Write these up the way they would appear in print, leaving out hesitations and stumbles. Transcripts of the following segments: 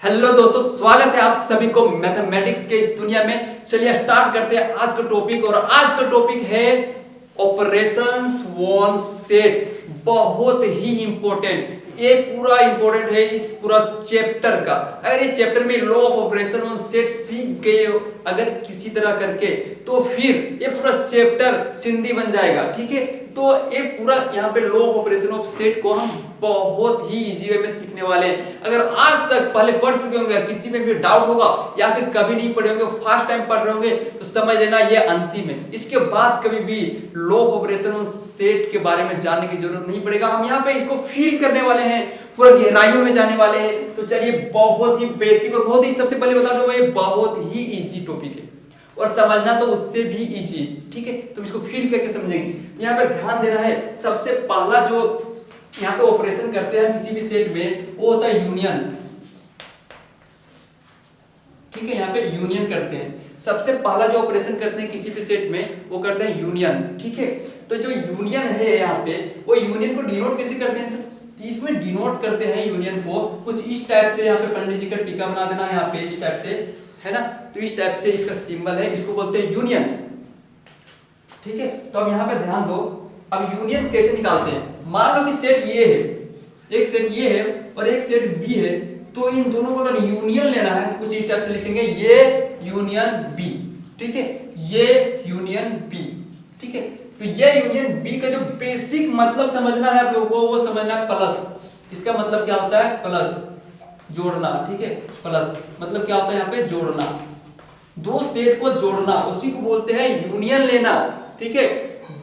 Hello दोस्तों, स्वागत है आप सभी को मैथमेटिक्स के इस दुनिया में। चलिए स्टार्ट करते हैं आज का टॉपिक। और आज का टॉपिक है ऑपरेशंस ऑन सेट। बहुत ही इंपॉर्टेंट, ये पूरा इंपॉर्टेंट है इस पूरा चैप्टर का। अगर ये चैप्टर में law of operation on set सीख गए हो अगर किसी तरह करके, तो फिर ये पूरा चैप्टर चिंदी बन जाएगा। ठीक है, तो ये पूरा यहाँ पे law of operation of set को हम बहुत ही इजी वे में सीखने वाले हैं। अगर आज तक पहले पढ़ चुके होंगे, किसी में भी डाउट होगा या फिर कभी नहीं पढ़े होंगे, फर्स्ट टाइम पढ़ रहे होंगे, तो समझ लेना ये अंतिम है। इसके बाद कभी भी law of operation on set के बारे में जानने की जरूरत नहीं पड़ेगा। हम यहाँ पे इसको फील करने वाले हैं, पूरा गहराइयों में जाने वाले हैं। तो चलिए, बहुत ही बेसिक और बहुत ही, सबसे पहले बता दूं, ये बहुत ही इजी टॉपिक है और समझना तो उससे भी इजी। ठीक है, तो इसको फील करके समझेंगे। तो यहाँ पे ध्यान देना है, सबसे पहला जो यहाँ पे ऑपरेशन करते हैं किसी भी सेट में, वो होता है यूनियन। ठीक है, यहाँ पे यूनियन करते हैं। सबसे पहला जो ऑपरेशन करते हैं किसी भी सेट में, वो करते हैं यूनियन। ठीक है, तो जो यूनियन है यहाँ पे, वो यूनियन को डिनोट कैसे करते हैं सर? इसमें डिनोट करते हैं यूनियन को कुछ इस टाइप से। यहाँ पे पंडित जी का टीका बना देना, यहाँ पे इस टाइप से, है ना। तो इस टाइप से इसका सिंबल है, इसको बोलते हैं यूनियन। ठीक है, तो अब यहाँ पे ध्यान दो। अब यूनियन कैसे निकालते हैं? मान लो कि सेट ये है, एक सेट ये है और एक सेट बी है। तो इन दोनों को अगर यूनियन लेना है तो कुछ इस टाइप से लिखेंगे, ये यूनियन बी। ठीक है, ये यूनियन बी। ठीक है, तो ये यूनियन बी का जो बेसिक मतलब समझना है आप लोगों को, वो समझना है प्लस। इसका मतलब क्या होता है? प्लस, जोड़ना। ठीक है, प्लस मतलब क्या होता है यहाँ पे? जोड़ना। दो सेट को जोड़ना, उसी को बोलते हैं यूनियन लेना। ठीक है,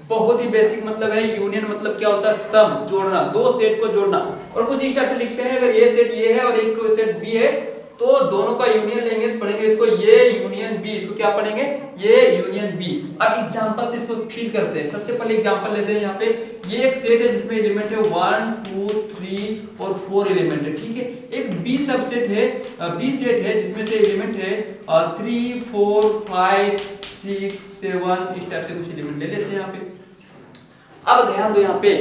बहुत ही बेसिक मतलब है यूनियन। मतलब क्या होता है? सम, जोड़ना, दो सेट को जोड़ना। और कुछ इस टाइप से लिखते हैं, अगर ये सेट ये है और एक सेट बी है, तो दोनों का यूनियन लेंगे तो पढ़ेंगे इसको ये यूनियन बी। इसको क्या पढ़ेंगे? ये यूनियन बी। अब एग्जांपल से इसको फील करते हैं। सबसे पहले एग्जांपल लेते हैं। यहाँ पे ये एक सेट है जिसमें एलिमेंट है 1 2 3 और 4 एलिमेंट है। ठीक है, एक बी सबसेट है, बी सेट है जिसमें से एलिमेंट है 3 4 5 6 7, इस टाइप से कुछ एलिमेंट ले लेते हैं यहाँ पे। अब ध्यान दो यहाँ पे,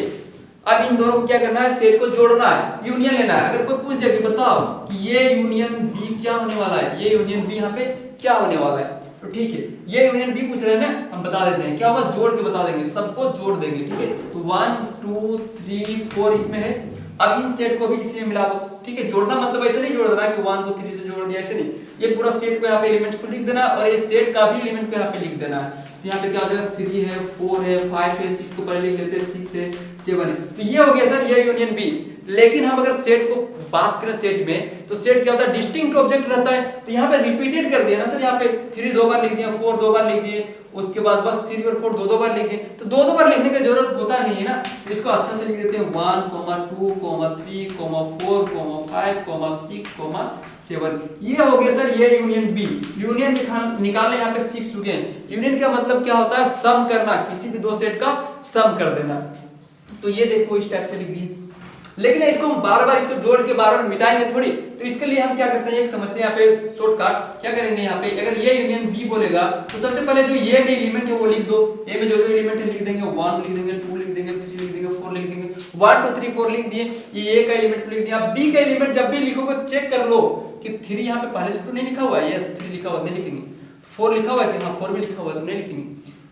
अब इन दोनों को क्या करना है? सेट को जोड़ना है, यूनियन लेना है। अगर कोई पूछ दे कि बताओ कि ये यूनियन बी क्या होने वाला है, ये यूनियन बी यहाँ पे क्या होने वाला है, तो ठीक है, ये यूनियन बी पूछ रहे हैं ना, हम बता देते हैं क्या होगा। जोड़ के बता देंगे, सबको जोड़ देंगे। ठीक है, तो 1 2 3 4 इसमें है। अब इन सेट को भी इसमें मिला दो। ठीक है, जोड़ना मतलब ऐसे नहीं जोड़ देना कि 1 को 3 से जोड़ दिया, ऐसे नहीं। ये पूरा सेट को यहाँ पे एलिमेंट को लिख देना और ये सेट का भी एलिमेंट को यहाँ पे लिख देना है। तो यहाँ पे क्या हो जाएगा? 3 है, 4 है, 5 है, 6 को पहले लिख लेते हैं, 6 है, 7 है। तो ये हो गया सर ये यूनियन बी। लेकिन हम अगर सेट को बात करें सेट में, तो सेट क्या होता है? डिस्टिंक्ट ऑब्जेक्ट रहता है। तो यहाँ पे रिपीटेड कर दिया ना सर, यहाँ पे 3 दो बार लिख दिया, 4 दो बार लिख दिए, उसके बाद बस 3 और 4 दो बार लिख दिए। तो दो बार लिखने की जरूरत होता नहीं है ना, तो इसको अच्छा से लिख देते हैं 1 2 3 4 5 6 7। ये हो गया सर ये यूनियन बी। यूनियन निकालने यहाँ पे 6 चुके हैं। यूनियन का मतलब क्या होता है? सम करना, किसी भी दो सेट का सम कर देना। तो ये देखो इस टाइप से लिख दिए। लेकिन इसको हम बार बार इसको जोड़ के बार बार मिटाएंगे थोड़ी, तो इसके लिए हम क्या करते हैं, एक समझते हैं यहाँ पे शॉर्टकट। क्या करेंगे यहाँ पे, अगर ये यूनियन बी बोलेगा तो सबसे पहले जो ये में एलिमेंट है वो लिख दो। ए में जो जो एलिमेंट है लिख देंगे, 1 लिख देंगे, 2 लिख देंगे, 3 लिख देंगे, 4 लिख देंगे। 1 2 3 4 लिख दिए, ये ए का एलिमेंट लिख दिया। बी का एलिमेंट जब भी लिखोगे चेक कर लो कि 3 यहाँ पे पहले से तो नहीं लिखा हुआ है, यस 3 लिखा हुआ, नहीं लिखेंगे। 4 लिखा हुआ है कि हाँ 4 भी लिखा हुआ है, तो नहीं लिखेंगे।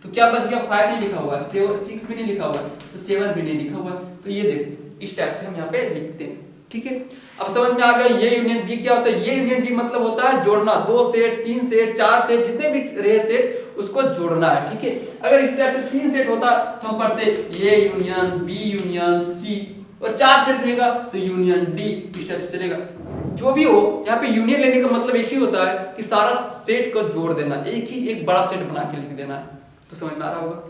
तो क्या बच गया? 5 नहीं लिखा हुआ है, 6 भी नहीं लिखा हुआ है, तो 7 भी नहीं लिखा हुआ है। तो ये देखो इस टाइप से हम यहाँ पे लिखते हैं। ठीक है, अब समझ में आ गया ये यूनियन बी क्या होता है। ये यूनियन बी मतलब होता है जोड़ना, 2 सेट 3 सेट 4 सेट जितने भी रहे सेट उसको जोड़ना है। ठीक है, अगर इस टाइप से 3 सेट होता तो हम पढ़ते ये यूनियन बी यूनियन सी, और 4 सेट रहेगा तो यूनियन डी, इस टाइप से चलेगा। जो भी हो, यहाँ पे यूनियन लेने का मतलब एक ही होता है कि सारा सेट को जोड़ देना, एक बड़ा सेट बना के लिख देना है। तो समझ में आ रहा होगा?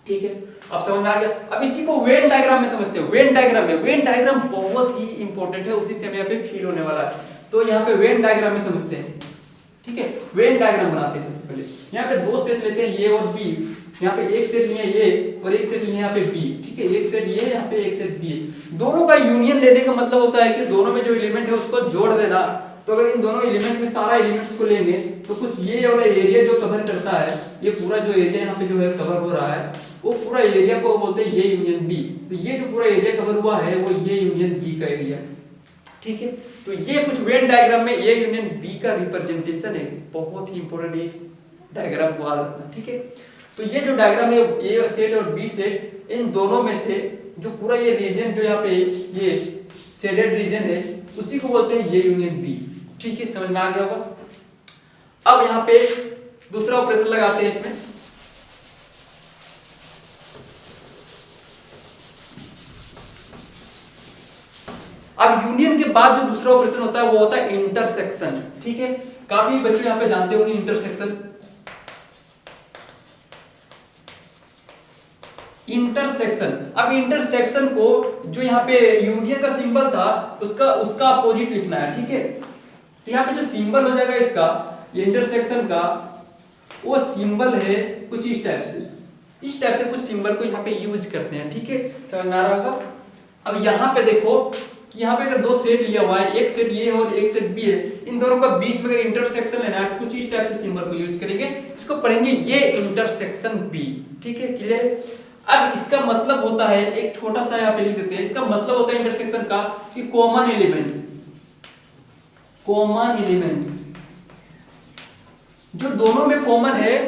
ठीक है, अब समझ में आ गया। अब इसी को वेन डायग्राम में समझते हैं। वेन डायग्राम में, वेन डायग्राम बहुत ही इंपॉर्टेंट है, उसी से हमें यहाँ पे फील होने वाला है। तो यहाँ पे वेन डायग्राम में समझते हैं। ठीक है, वेन डायग्राम बनाते हैं सबसे पहले। यहाँ पे 2 सेट लेते हैं, ए और बी। यहाँ पे एक सेट लिए ए और एक सेट लिए यहाँ पे बी। ठीक है, एक सेट ये, यहाँ पे एक सेट बी। दोनों का यूनियन लेने का मतलब होता है कि दोनों में जो एलिमेंट है उसको जोड़ देना। तो अगर इन दोनों एलिमेंट में सारा एलिमेंट्स को लेंगे तो कुछ ये वाला एरिया जो कवर करता है, ये पूरा जो एरिया यहाँ पे जो है कवर हो रहा है, वो पूरा एरिया को बोलते हैं ये यूनियन बी। तो ये जो पूरा एरिया कवर हुआ है वो ये यूनियन बी का एरिया। ठीक है। तो ये कुछ वेन डायग्राम में ए यूनियन बी का रिप्रेजेंटेशन है, बहुत ही इंपॉर्टेंट है, इस डायग्राम को याद रखना, ठीक है। तो ये जो डायग्राम है ए सेट और बी सेट, इन दोनों में से जो पूरा ये रीजन जो यहाँ पे ये शेडेड रीजन है उसी को बोलते हैं ए यूनियन बी, ठीक है, समझ में आ गया होगा। अब यहाँ पे दूसरा ऑपरेशन लगाते हैं इसमें। अब यूनियन के बाद जो दूसरा ऑपरेशन होता है वो होता है इंटरसेक्शन, ठीक है। काफी बच्चे यहाँ पे जानते होंगे इंटरसेक्शन। इंटरसेक्शन, अब इंटरसेक्शन को जो यहाँ पे यूनियन का सिंबल था उसका अपोजिट लिखना है, ठीक है। तो यहाँ पे जो सिंबल हो जाएगा इसका, ये इंटरसेक्शन का, वो सिंबल है कुछ इस टाइप से, इस टाइप से कुछ सिंबल को यहाँ पे यूज करते हैं, ठीक है, समझ में आ रहा होगा। अब यहाँ पे देखो कि यहाँ पे अगर दो सेट लिया हुआ है, एक सेट ये है और एक सेट बी है, इन दोनों का बीच में अगर इंटरसेक्शन लेना है तो कुछ इस टाइप से सिंबल को यूज करेंगे, इसको पढ़ेंगे ये इंटरसेक्शन बी, ठीक है, क्लियर। अब इसका मतलब होता है, एक छोटा सा यहाँ पे लिख देते हैं, इसका मतलब होता है इंटरसेक्शन का कि कॉमन एलिमेंट जो दोनों में कॉमन है,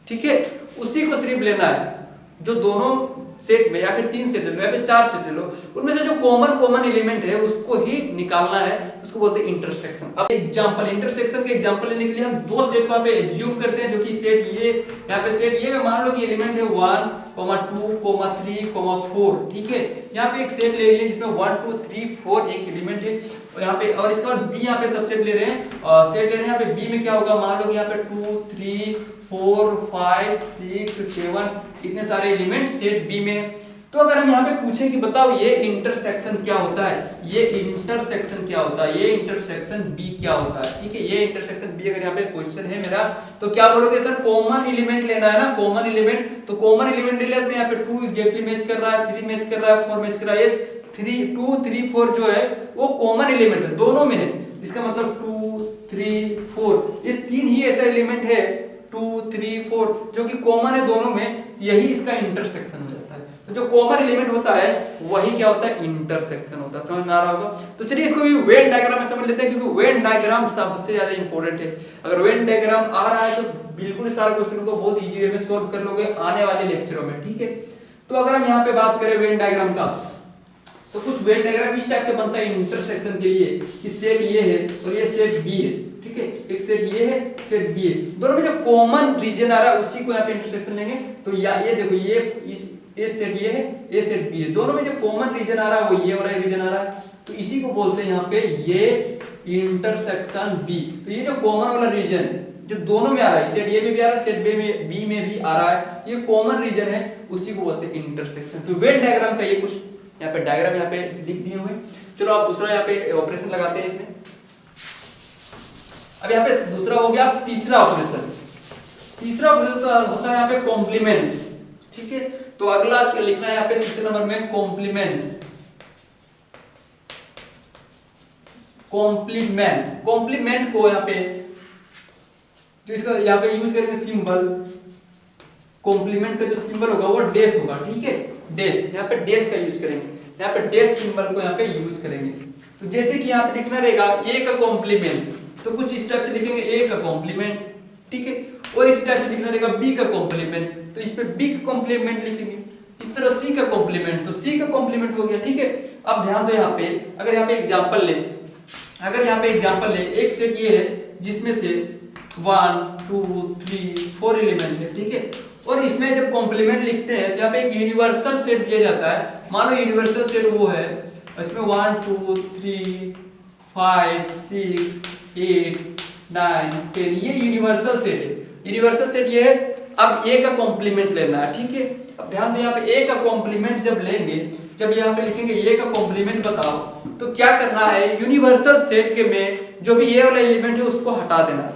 ठीक है, उसी को सिर्फ लेना है। जो दोनों सेट में या फिर 3 सेट ले लो या फिर 4 सेट ले लो, उनमें से जो कॉमन एलिमेंट है उसको ही निकालना है, उसको बोलते हैं इंटरसेक्शन। अब एग्जांपल, इंटरसेक्शन के एग्जांपल लेने के लिए हम दो सेट को यहाँ पे एज्यूम करते हैं, जो कि सेट ये, यहाँ पे सेट ये में मान लो कि एलिमेंट है 1, 2, 3, 4, ठीक है। यहाँ पे एक सेट ले लिए जिसमें 1, 2, 3, 4 एक एलिमेंट है, और यहाँ पे, और इसके बाद बी यहाँ पे सबसेट ले रहे हैं, सेट ले रहे हैं। यहाँ पे बी में क्या होगा, मान लो कि यहाँ पे 2, 3, 4, 5, 6, 7 इतने सारे एलिमेंट सेट बी में। तो अगर हम यहाँ पे पूछें कि बताओ ये इंटरसेक्शन क्या होता है, ये इंटरसेक्शन क्या होता है, ये इंटरसेक्शन बी क्या होता है, ठीक है, ये इंटरसेक्शन बी अगर यहाँ पे क्वेश्चन है मेरा, तो क्या बोलोगे सर कॉमन एलिमेंट लेना है ना, कॉमन एलिमेंट, तो कॉमन एलिमेंट ले लेते हैं। यहाँ पे 2 एग्जैक्टली मैच कर रहा है, 3 मैच कर रहा है, 4 मैच कर रहा है, ये 2, 3, 4 जो है वो कॉमन एलिमेंट है, दोनों में है। इसका मतलब 2, 3, 4 ये 3 ही ऐसा एलिमेंट है, 2, 3, 4 जो कि कॉमन है दोनों में, यही इसका इंटरसेक्शन हो जाता है। तो जो कॉमन एलिमेंट होता है वही क्या होता है, इंटरसेक्शन होता है, समझ में आ रहा होगा। तो चलिए इसको भी वेन डायग्राम में समझ लेते हैं, क्योंकि वेन डायग्राम सबसे ज्यादा इंपॉर्टेंट है। अगर वेन डायग्राम आ रहा है तो बिल्कुल सारे क्वेश्चन को बहुत इजी वे में सॉल्व कर लोगे आने वाले लेक्चरों में, ठीक है। तो अगर हम यहाँ पे बात करें वेन डायग्राम का, तो कुछ वेन डायग्राम इस टाइप से बनता है इंटरसेक्शन के लिए कि सेट ये है और ये सेट बी है, ठीक है, एक सेट ये है, सेट बी है, दोनों में जो कॉमन रीजन आ रहा है उसी को यहाँ पे इंटरसेक्शन लेंगे। तो ये देखो, ये इस सेट ये है, ये सेट बी है, दोनों में जो कॉमन रीजन आ रहा है वो ये वाला रीजन आ रहा है, तो इसी को बोलते हैं यहाँ पे ये इंटरसेक्शन बी। तो ये जो कॉमन वाला रीजन जो दोनों में आ रहा है, सेट ए में भी आ रहा है, सेट बी में भी आ रहा है, ये कॉमन रीजन है, उसी को बोलते हैं इंटरसेक्शन। तो वेन डायग्राम का ये कुछ यहाँ पे डायग्राम यहाँ पे लिख दिए हुए। चलो आप दूसरा यहाँ पे ऑपरेशन लगाते हैं इसमें। अब यहाँ पे दूसरा हो गया, तीसरा ऑपरेशन। तीसरा ऑपरेशन तो होता है यहाँ पे कॉम्प्लीमेंट, ठीक है। तो अगला लिखना है यहाँ पे तीसरे नंबर में कॉम्प्लीमेंट। कॉम्प्लीमेंट को यहाँ पे जो इसका यहाँ पे यूज करेंगे सिंबल, कॉम्प्लीमेंट का जो सिंबल होगा वो डैश होगा, ठीक है, डैश, यहाँ पे डैश का यूज करेंगे, यहाँ पे डैश सिंबल को यहाँ पे यूज करेंगे। तो जैसे कि यहाँ पे लिखना रहेगा ए का कॉम्प्लीमेंट, तो कुछ इस टाइप से लिखेंगे ए का कॉम्प्लीमेंट, ठीक है, और इस टाइप से लिखना रहेगा बी का कॉम्प्लीमेंट, तो इसमें बी का कॉम्प्लीमेंट लिखेंगे। इस तरह सी का कॉम्प्लीमेंट, तो सी का कॉम्प्लीमेंट हो गया, ठीक है। अब ध्यान दो यहाँ पे, अगर यहाँ पे एग्जांपल ले, एक सेट ये है जिसमें से 1, 2, 3, 4 एलिमेंट है, ठीक है, और इसमें जब कॉम्प्लीमेंट लिखते हैं तो यहाँ पे एक यूनिवर्सल सेट दिया जाता है। मान लो यूनिवर्सल सेट वो है, इसमें 1, 2, 3, 5, 6, 8, 9, 10 ये यूनिवर्सल सेट है, यूनिवर्सल सेट ये है। अब ए का कॉम्प्लीमेंट लेना है, ठीक है। अब ध्यान दो यहाँ पे ए का कॉम्प्लीमेंट जब लेंगे, जब यहाँ पे लिखेंगे ए का कॉम्प्लीमेंट बताओ, तो क्या करना है, यूनिवर्सल सेट के में जो भी ये वाला एलिमेंट है उसको हटा देना है,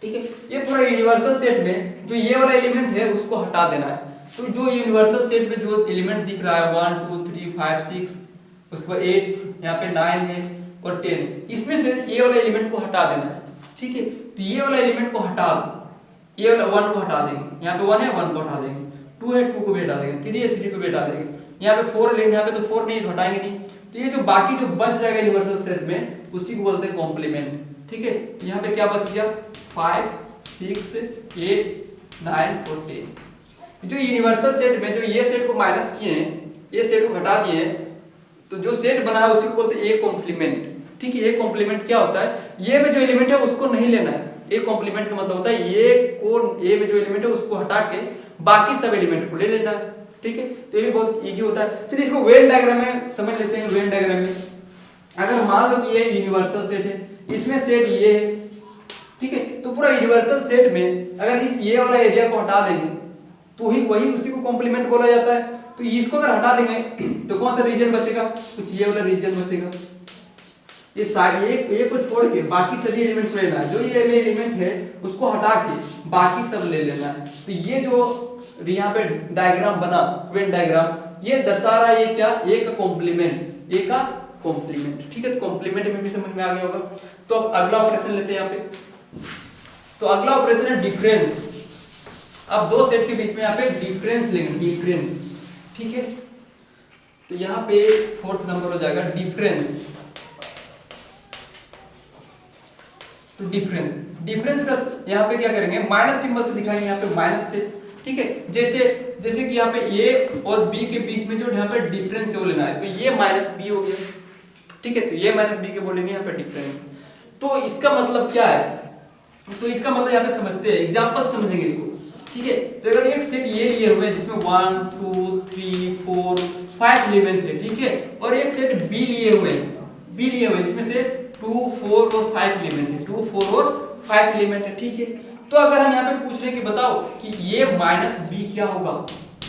ठीक है। ये पूरा यूनिवर्सल सेट में जो ये वाला एलिमेंट है उसको हटा देना है। तो जो यूनिवर्सल सेट में जो एलिमेंट दिख रहा है 1, 2, 3, 5, 6, उसके बाद 8, यहाँ पे 9 है और 10, इसमें से ये वाला एलिमेंट को हटा देना है, ठीक है। तो ये वाला एलिमेंट को हटा दो, ये वाला 1 को हटा देंगे, यहाँ पे 1 है 1 को हटा देंगे, 2 है 2 को भी हटा देंगे, 3 है 3 को भी हटा देंगे, यहाँ पे 4 लेंगे, यहाँ पे तो 4 नहीं तो हटाएंगे नहीं, तो ये जो बाकी जो बच जाएगा यूनिवर्सल सेट में उसी को बोलते हैं कॉम्प्लीमेंट। ठीक है, यहाँ पे क्या बच गया 5 6 8 9 और 10। जो यूनिवर्सल सेट में जो ये सेट को माइनस किए हैं, ये सेट को घटा दिए हैं, तो जो सेट बना है उसी को बोलते हैं ए कॉम्प्लीमेंट। ठीक है, ए कॉम्प्लीमेंट क्या होता है, ये में जो एलिमेंट है उसको नहीं लेना है। ए कॉम्प्लीमेंट का मतलब होता है ए में जो एलिमेंट है उसको हटा के बाकी सब एलिमेंट को ले लेना है। ठीक है, तो ये भी बहुत इजी होता है। चलिए इसको वेन डायग्राम में समझ लेते हैं। वेन डायग्राम में अगर मान लो कि ये यूनिवर्सल सेट है, इसमें सेट ये है, ठीक है, तो पूरा यूनिवर्सल सेट में अगर इस ये वाला एरिया को हटा देंगे तो ही वही उसी को कॉम्प्लीमेंट बोला जाता है। तो इसको अगर हटा देंगे तो कौन सा रीजन बचेगा, कुछ ये वाला रीजन बचेगा। ये सारे ये को छोड़ के बाकी सभी एलिमेंट लेना है, जो ये एलिमेंट है उसको हटा के बाकी सब ले लेना है। तो ये जो यहाँ पे डायग्राम बना वेन डायग्राम, ये दर्शा रहा है ये क्या, ए का कॉम्प्लीमेंट, ए का कॉम्प्लीमेंट। ठीक है, तो कॉम्प्लीमेंट में भी समझ में आ गया होगा। तो अब अगला ऑपरेशन लेते हैं यहाँ पे। तो अगला ऑपरेशन है डिफरेंस। अब दो सेट के बीच में यहाँ पे डिफरेंस लेंगे, डिफरेंस। ठीक है, तो यहाँ पे 4th नंबर हो जाएगा डिफरेंस। तो डिफरेंस का यहाँ पे क्या करेंगे, माइनस सिंबल से दिखाएंगे, यहाँ पे माइनस से। ठीक है, जैसे कि यहाँ पे ए और बी के बीच में जो यहाँ पे डिफरेंस है वो लेना है, तो ये माइनस बी हो गया। ठीक है, तो ये माइनस बी के बोलेंगे यहाँ पे डिफरेंस। तो इसका मतलब क्या है, तो इसका मतलब यहाँ पे समझते हैं, एग्जांपल समझेंगे इसको। ठीक है, तो अगर एक सेट ये लिए हुए हैं जिसमें 1 2 3 4 5 एलिमेंट है, ठीक है, और एक सेट बी लिए हुए हैं जिसमें से 2 4 और 5 एलिमेंट है, 2 4 और 5 एलिमेंट है। ठीक है, तो अगर हम यहाँ पे पूछ रहे हैं कि बताओ कि ये माइनस बी क्या होगा,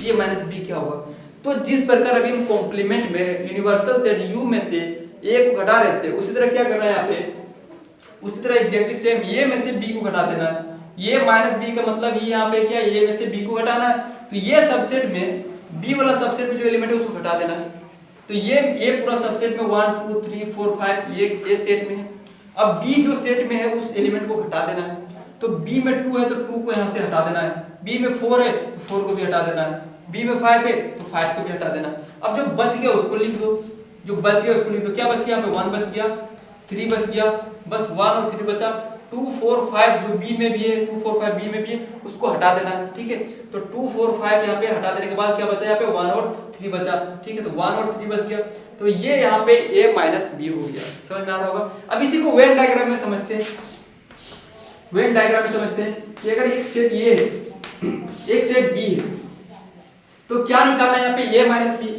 ये माइनस बी क्या होगा, तो जिस प्रकार अभी हम कॉम्प्लीमेंट में यूनिवर्सल सेट यू में से ए को घटा देते हैं, उसी तरह क्या करना है यहाँ पे, उसी तरह एग्जैक्टली सेम ये में से बी को घटा देना है। ये माइनस बी का मतलब ये यहाँ पे क्या, ये में से बी को घटाना है। तो ये सबसेट में बी वाला सबसेट में जो एलिमेंट है उसको घटा देना है। तो ये पूरा सबसेट में 1 2 3 4 5 ये सेट में है। अब बी जो सेट में है उस एलिमेंट को घटा देना है। तो बी में 2 है तो 2 को यहाँ से हटा देना है, बी में 4 है तो 4 को भी हटा देना है, बी में 5 है तो 5 को भी हटा देना है। अब जो बच गया उसको लिख दो, जो बच गया उसको लिख दो। क्या बच गया, यहाँ पे 1 बच गया, 3 बच गया, बस 1 और 3 बचा। 2 4 5 जो बी में भी है, 2 4 5 बी में भी है, उसको हटा देना है। ठीक है, तो 2 4 5 यहाँ पे हटा देने के बाद क्या बचा, यहाँ पे 1 और 3 बचा। ठीक है, तो 1 और 3 बच गया, तो ये यहाँ पे a माइनस बी हो गया। समझ में आ रहा होगा। अब इसी को वेन डायग्राम में समझते हैं। वेन डायग्राम में समझते हैं कि अगर एक सेट ये है, एक सेट बी है, तो क्या निकालना है यहाँ पे, a माइनस बी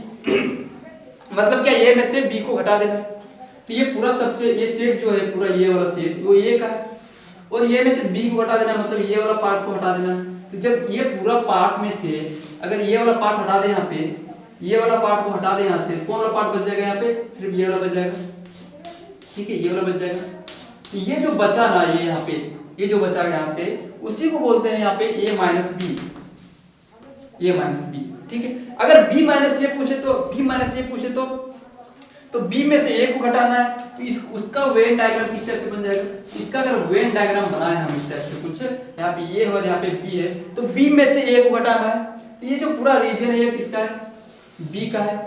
मतलब क्या, a में से b को घटा देना है। तो ये पूरा सबसे ये सेट जो है पूरा ये वाला सेट वो a का है, और ये में से b को हटा देना मतलब ये वाला पार्ट को हटा देना। तो जब ये पूरा पार्ट में से अगर ये वाला पार्ट हटा दे, यहाँ पे ये वाला पार्ट को हटा दे, यहाँ से कौन वाला पार्ट बच जाएगा, यहाँ पे सिर्फ ये वाला बच जाएगा। ठीक है, ये वाला बच जाएगा। तो ये जो बचा ना, ये यहाँ पे ये जो बचा यहाँ पे उसी को बोलते हैं यहाँ पे a minus B, a minus B. ठीक है, अगर b माइनस ये पूछे तो b माइनस ये पूछे तो b में से a को घटाना है। तो इस उसका वेन डायग्राम किस टाइप से बन जाएगा, इसका अगर वेन डायग्राम बनाए हम इस टाइप से कुछ, यहाँ पे ये और यहाँ पे b है, तो b में से a को घटाना है। तो ये जो पूरा रीजन है ये किसका है, b का है।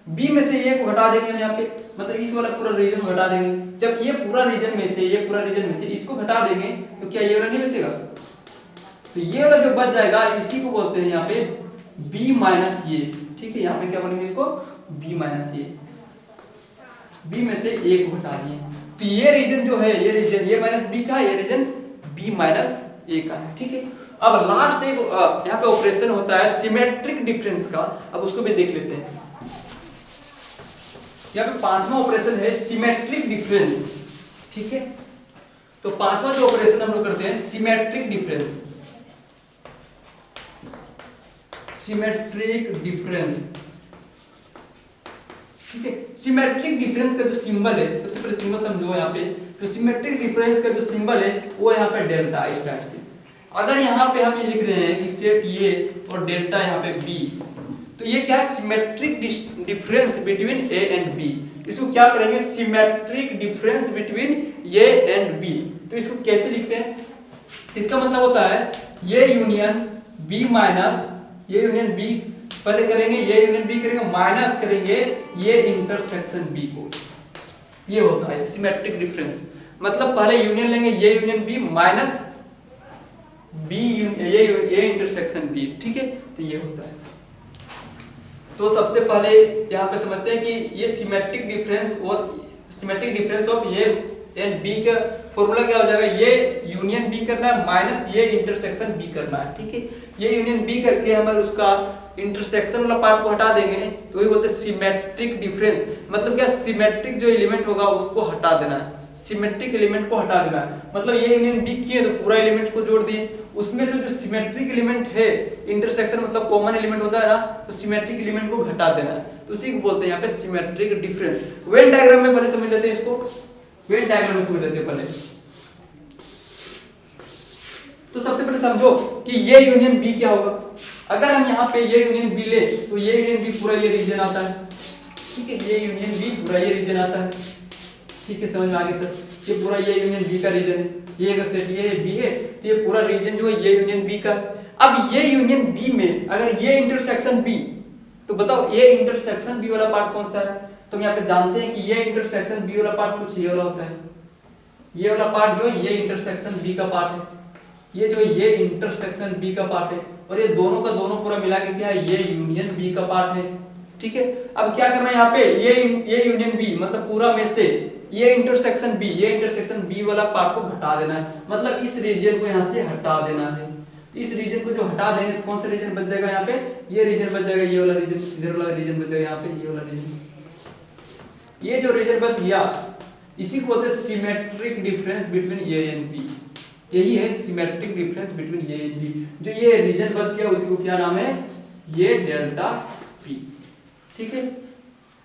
b में से a को घटा देंगे हम यहाँ पे, मतलब इस वाला पूरा रीजन को घटा देंगे। जब ये पूरा रीजन में से ये पूरा रीजन में से इसको घटा देंगे तो क्या ये वाला नहीं बचेगा, तो ये वाला जो बच जाएगा इसी को बोलते हैं यहाँ पे b माइनस ये। ठीक है, यहाँ पे क्या बोलेंगे इसको, b माइनस ये, b में से a को घटा दिए। तो ये रीजन जो है, ये रीजन ये माइनस b का, ये रीजन b माइनस a का है। ठीक है, अब लास्ट एक यहाँ पे ऑपरेशन होता है सिमेट्रिक डिफरेंस का, अब उसको भी देख लेते हैं। यहाँ पे पांचवा ऑपरेशन है सिमेट्रिक डिफरेंस। ठीक है, तो पांचवा जो ऑपरेशन हम लोग करते हैं सिमेट्रिक डिफरेंस, सिमेट्रिक डिफरेंस। ठीक है, सिमेट्रिक डिफरेंस का जो सिंबल है, सबसे पहले सिंबल समझो यहाँ पे, तो सिमेट्रिक डिफरेंस का जो सिंबल है वो यहाँ पे डेल्टा इस टाइप से। अगर यहाँ पे हम ये लिख रहे हैं कि सेट ये और डेल्टा यहाँ पे b, तो ये क्या है, symmetric difference between a and b। इसको क्या करेंगे, symmetric difference between a and b। तो इसको कैसे लिखते हैं, इसका मतलब होता है ये यूनियन b माइनस ये यूनियन b पहले करेंगे ये यूनियन बी करेंगे, माइनस करेंगे ये इंटरसेक्शन बी को। ये होता है सिमेट्रिक डिफरेंस। मतलब पहले यूनियन लेंगे ये यूनियन बी माइनस बी ये इंटरसेक्शन बी, ठीक है। तो ये होता है। तो सबसे पहले यहाँ पे समझते हैं कि ये सिमेट्रिक डिफरेंस और symmetric difference of A and B का फॉर्मूला क्या हो जाएगा, ये यूनियन बी करना है माइनस ये इंटरसेक्शन बी करना है, ठीक है। ये यूनियन बी करके हम उसका इंटरसेक्शन वाला पार्ट को हटा देंगे तो वही बोलते हैं सिमेट्रिक डिफरेंस। मतलब क्या, सिमेट्रिक जो एलिमेंट होगा उसको हटा देना है, सिमेट्रिक एलिमेंट को हटा देना है। मतलब ये यूनियन बी किए तो पूरा एलिमेंट को जोड़ दिए, उसमें से जो सिमेट्रिक एलिमेंट है इंटरसेक्शन मतलब कॉमन एलिमेंट होता है ना, तो सिमेट्रिक एलिमेंट को हटा देना है। तो उसी को बोलते हैं यहाँ पे सिमेट्रिक डिफरेंस। वेन डायग्राम में पहले समझ लेते हैं इसको, वेन डायग्राम में समझ लेते हैं पहले। तो सबसे पहले समझो कि ये यूनियन बी क्या होगा। अगर हम यहाँ पे ये यूनियन बी ले तो ये यूनियन बी पूरा ये रीजन आता है, ठीक है। ये यूनियन बी पूरा ये रीजन आता है, ठीक है। समझ में आ गया सर, ये पूरा ये यूनियन बी का रीजन है। ये अगर सेट ये बी है तो ये पूरा रीजन जो है ये यूनियन बी का। अब ये यूनियन बी में अगर ये इंटरसेक्शन बी, तो बताओ ये इंटरसेक्शन बी वाला पार्ट कौन सा है। तो हम यहाँ पे जानते हैं कि ये इंटरसेक्शन बी वाला पार्ट कुछ ये वाला होता है। ये वाला पार्ट जो है ये इंटरसेक्शन बी का पार्ट है, ये जो ये इंटरसेक्शन बी का पार्ट है, और ये दोनों का दोनों पूरा मिला के क्या है, ये यूनियन बी का पार्ट है, ठीक है। अब क्या करना है यहाँ पे, ये यूनियन बी मतलब पूरा में से ये इंटरसेक्शन बी वाला पार्ट को हटा देना है। मतलब इस रीजन को यहाँ से हटा देना है। इस रीजन को जो हटा देंगे तो कौन सा रीजन बच जाएगा यहाँ पे, ये रीजन बच जाएगा, ये वाला रीजन, इधर वाला रीजन बच जाएगा यहाँ पे, ये वाला रीजन। ये जो रीजन बच गया इसी को बोलते हैं symmetric difference between A and B. यही है symmetric difference between A and B. जो ये रीजन बच गया उसी को क्या नाम है, ये डेल्टा पी, ठीक है।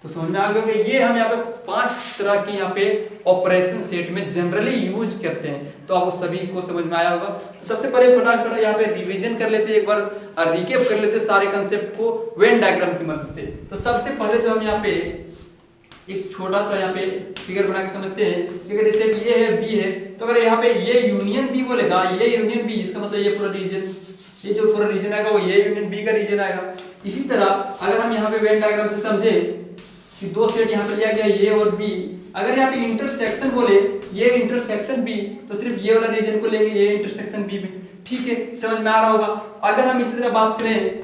तो समझ में आ गया कि ये हम यहाँ पे 5 तरह के यहाँ पे ऑपरेशन सेट में जनरली यूज करते हैं। तो आपको सभी को समझ में आया होगा। तो सबसे पहले फटाफट यहाँ पे रिवीजन कर लेते हैं, एक बार रिकैप कर लेते हैं सारे कंसेप्ट को वेन डायग्राम की मदद से। तो सबसे पहले तो हम यहाँ पे एक छोटा सा यहाँ पे फिगर बना के समझते हैं कि अगर सेट ये है बी है, तो अगर यहाँ पे ये यूनियन बी बोलेगा, ये यूनियन बी, इसका मतलब ये पूरा रीजन, ये जो पूरा रीजन आएगा वो ये यूनियन बी का रीजन आएगा। इसी तरह अगर हम यहाँ पे वेन डायग्राम से समझे कि दो सेट यहाँ पे लिया गया ये और बी, अगर यहाँ पे इंटरसेक्शन बोले ये इंटरसेक्शन बी, तो सिर्फ ये वाला रीजन को लेंगे ये इंटरसेक्शन बी में, ठीक है। समझ में आ रहा होगा। अगर हम इसी तरह बात करें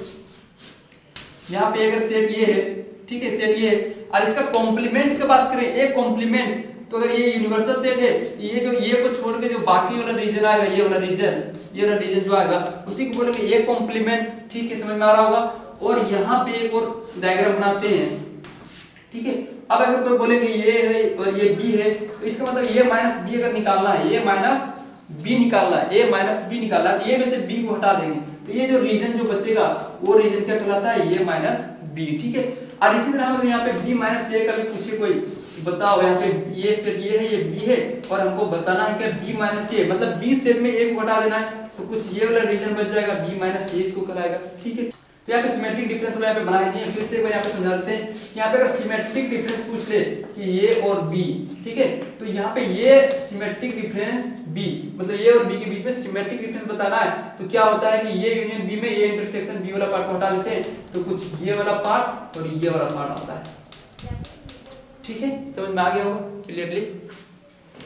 यहाँ पे अगर सेट ये है, ठीक है, सेट ये है, और इसका कॉम्प्लीमेंट की बात करें, एक कॉम्प्लीमेंट, तो अगर ये यूनिवर्सल सेट है तो ये जो ये को छोड़ के जो बाकी वाला रीजन आएगा, ये वाला रीजन जो आएगा उसी को बोलेंगे ये कॉम्प्लीमेंट, ठीक है। समझ में आ रहा होगा। और यहाँ पे एक और डायग्राम बनाते हैं, ठीक है। अब अगर कोई बोले कि ये है और ये बी है, तो इसका मतलब ये माइनस बी अगर निकालना है, ये माइनस बी निकालना है, ए माइनस बी निकालना है, तो ये में से बी को हटा देंगे तो ये जो रीजन जो बचेगा वो रीजन क्या कहलाता है, ये माइनस बी, ठीक है। और इसी तरह अगर यहाँ पे बी माइनस ए का भी पूछे कोई, बताओ यहाँ पे ये सेट ये है, ये बी है, और हमको बताना है कि बी माइनस ए मतलब बी सेट में ए को हटा देना है, तो कुछ ये वाला रीजन बच जाएगा, बी माइनस ए इसको कहलाएगा, ठीक है। तो यहाँ पे सिमेट्रिक डिफरेंस वाला यहाँ पे बना दिए। फिर से एक बार यहाँ पे समझा देते हैं। यहाँ पे अगर सिमेट्रिक डिफरेंस पूछ ले कि ए और बी, ठीक है, तो यहाँ पे ये सिमेट्रिक डिफरेंस बी मतलब ए और बी के बीच में सिमेट्रिक डिफरेंस बताना है, तो क्या होता है कि ये यूनियन बी में ये इंटरसेक्शन बी वाला पार्ट को हटा देते हैं, तो कुछ ये वाला पार्ट और ये वाला पार्ट आता है, ठीक है। समझ में आ गया होगा क्लियरली।